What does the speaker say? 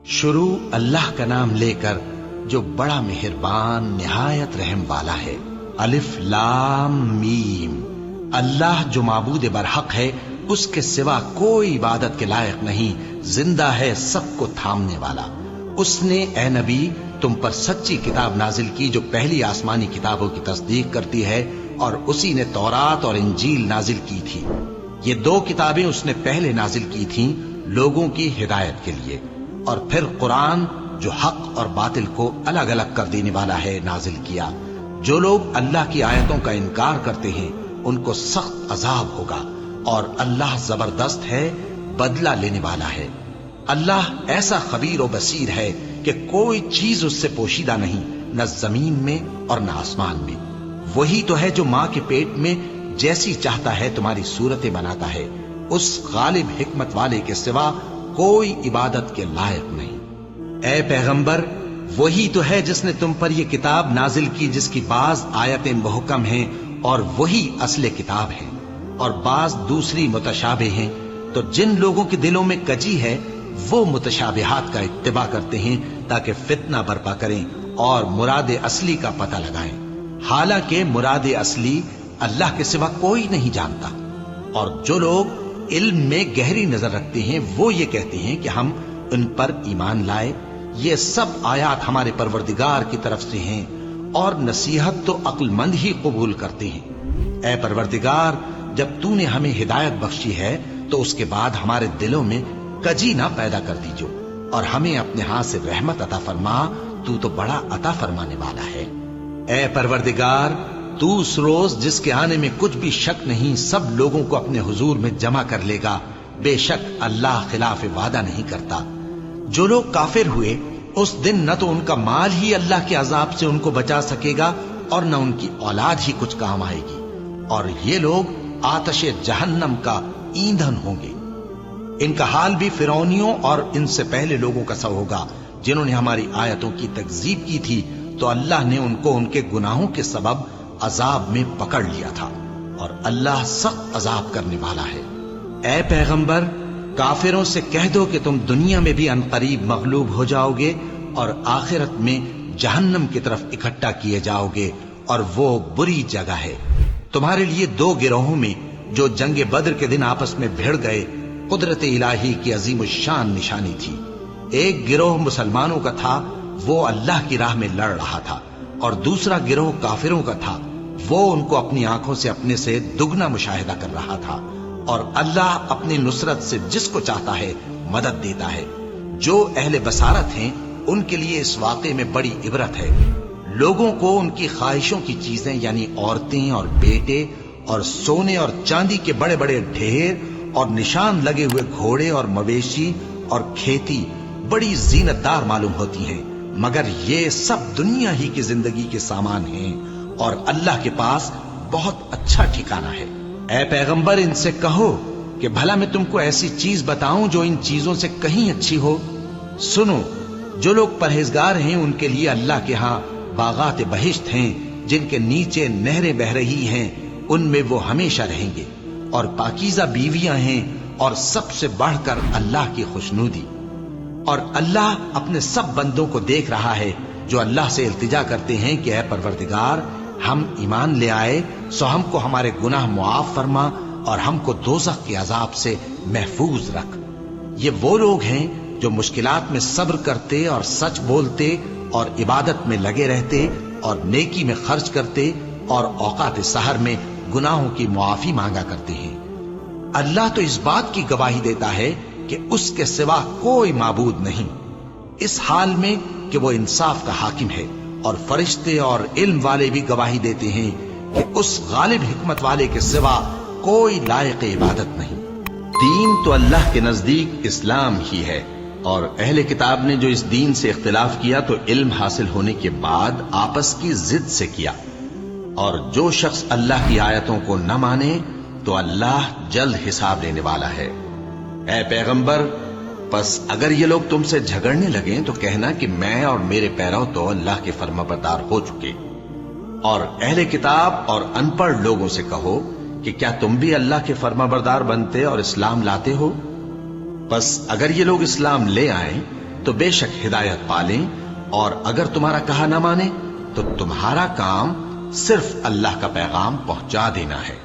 شروع اللہ کا نام لے کر جو بڑا مہربان نہایت رحم والا ہے۔ الف لام میم۔ اللہ جو معبود برحق ہے، اس کے سوا کوئی عبادت کے لائق نہیں، زندہ ہے، سب کو تھامنے والا۔ اس نے اے نبی تم پر سچی کتاب نازل کی جو پہلی آسمانی کتابوں کی تصدیق کرتی ہے، اور اسی نے تورات اور انجیل نازل کی تھی۔ یہ دو کتابیں اس نے پہلے نازل کی تھیں لوگوں کی ہدایت کے لیے، اور پھر قرآن جو حق اور باطل کو الگ الگ کر دینے والا ہے نازل کیا۔ جو لوگ اللہ کی آیتوں کا انکار کرتے ہیں ان کو سخت عذاب ہوگا، اور اللہ زبردست ہے، بدلہ لینے والا ہے۔ اللہ ایسا خبیر و بصیر ہے کہ کوئی چیز اس سے پوشیدہ نہیں، نہ زمین میں اور نہ آسمان میں۔ وہی تو ہے جو ماں کے پیٹ میں جیسی چاہتا ہے تمہاری صورتیں بناتا ہے، اس غالب حکمت والے کے سوا کوئی عبادت کے لائق نہیں۔ اے پیغمبر، وہی تو ہے جس نے تم پر یہ کتاب نازل کی جس کی بعض آیتیں محکم ہیں اور وہی اصل کتاب ہے، اور بعض دوسری متشابہ ہیں۔ تو جن لوگوں کے دلوں میں کجی ہے وہ متشابہات کا اتباع کرتے ہیں تاکہ فتنہ برپا کریں اور مراد اصلی کا پتہ لگائیں، حالانکہ مراد اصلی اللہ کے سوا کوئی نہیں جانتا۔ اور جو لوگ علم میں گہری نظر رکھتے ہیں وہ یہ کہتے ہیں کہ ہم ان پر ایمان لائے۔ یہ سب آیات ہمارے پروردگار کی طرف سے ہیں، اور نصیحت تو عقل مند ہی قبول کرتے ہیں۔ اے پروردگار، جب تو نے ہمیں ہدایت بخشی ہے تو اس کے بعد ہمارے دلوں میں کجی نہ پیدا کر دیجو، اور ہمیں اپنے ہاتھ سے رحمت عطا فرما، تو بڑا عطا فرمانے والا ہے۔ اے پروردگار، تو اس روز جس کے آنے میں کچھ بھی شک نہیں سب لوگوں کو اپنے حضور میں جمع کر لے گا۔ بے شک اللہ خلاف وعدہ نہیں کرتا۔ جو لوگ کافر ہوئے اس دن نہ تو ان کا مال ہی اللہ کے عذاب سے ان کو بچا سکے گا اور نہ ان کی اولاد ہی کچھ کام آئے گی، اور یہ لوگ آتش جہنم کا ایندھن ہوں گے۔ ان کا حال بھی فرعونیوں اور ان سے پہلے لوگوں کا سا ہوگا جنہوں نے ہماری آیتوں کی تکذیب کی تھی، تو اللہ نے ان کو ان کے گناہوں کے سبب عذاب میں پکڑ لیا تھا، اور اللہ سخت عذاب کرنے والا ہے۔ اے پیغمبر، کافروں سے کہہ دو کہ تم دنیا میں بھی عنقریب مغلوب ہو جاؤ گے اور آخرت میں جہنم کی طرف اکٹھا کیے جاؤ گے، اور وہ بری جگہ ہے۔ تمہارے لیے دو گروہوں میں جو جنگ بدر کے دن آپس میں بھیڑ گئے قدرت الہی کی عظیم الشان نشانی تھی۔ ایک گروہ مسلمانوں کا تھا، وہ اللہ کی راہ میں لڑ رہا تھا، اور دوسرا گروہ کافروں کا تھا، وہ ان کو اپنی آنکھوں سے اپنے سے دگنا مشاہدہ کر رہا تھا۔ اور اللہ اپنی نصرت سے جس کو چاہتا ہے مدد دیتا ہے۔ جو اہل بصارت ہیں ان کے لیے اس واقعے میں بڑی عبرت ہے۔ لوگوں کو ان کی خواہشوں کی چیزیں یعنی عورتیں اور بیٹے اور سونے اور چاندی کے بڑے بڑے ڈھیر اور نشان لگے ہوئے گھوڑے اور مویشی اور کھیتی بڑی زینت دار معلوم ہوتی ہیں، مگر یہ سب دنیا ہی کی زندگی کے سامان ہیں، اور اللہ کے پاس بہت اچھا ٹھکانہ ہے۔ اے پیغمبر، ان سے کہو کہ بھلا میں تم کو ایسی چیز بتاؤں جو ان چیزوں سے کہیں اچھی ہو۔ سنو، جو لوگ پرہیزگار ہیں ان کے لیے اللہ کے ہاں باغات بہشت ہیں جن کے نیچے نہریں بہ رہی ہیں، ان میں وہ ہمیشہ رہیں گے، اور پاکیزہ بیویاں ہیں، اور سب سے بڑھ کر اللہ کی خوشنودی۔ اور اللہ اپنے سب بندوں کو دیکھ رہا ہے جو اللہ سے التجا کرتے ہیں کہ اے پروردگار، ہم ایمان لے آئے سو ہم کو ہمارے گناہ معاف فرما اور ہم کو دوزخ کے عذاب سے محفوظ رکھ۔ یہ وہ لوگ ہیں جو مشکلات میں صبر کرتے اور سچ بولتے اور عبادت میں لگے رہتے اور نیکی میں خرچ کرتے اور اوقات سحر میں گناہوں کی معافی مانگا کرتے ہیں۔ اللہ تو اس بات کی گواہی دیتا ہے کہ اس کے سوا کوئی معبود نہیں، اس حال میں کہ وہ انصاف کا حاکم ہے، اور فرشتے اور علم والے بھی گواہی دیتے ہیں کہ اس غالب حکمت والے کے سوا کوئی لائق عبادت نہیں۔ دین تو اللہ کے نزدیک اسلام ہی ہے، اور اہل کتاب نے جو اس دین سے اختلاف کیا تو علم حاصل ہونے کے بعد آپس کی ضد سے کیا، اور جو شخص اللہ کی آیتوں کو نہ مانے تو اللہ جلد حساب لینے والا ہے۔ اے پیغمبر، پس اگر یہ لوگ تم سے جھگڑنے لگیں تو کہنا کہ میں اور میرے پیرو تو اللہ کے فرمانبردار ہو چکے، اور اہل کتاب اور ان پڑھ لوگوں سے کہو کہ کیا تم بھی اللہ کے فرمانبردار بنتے اور اسلام لاتے ہو؟ پس اگر یہ لوگ اسلام لے آئیں تو بے شک ہدایت پالیں، اور اگر تمہارا کہا نہ مانے تو تمہارا کام صرف اللہ کا پیغام پہنچا دینا ہے۔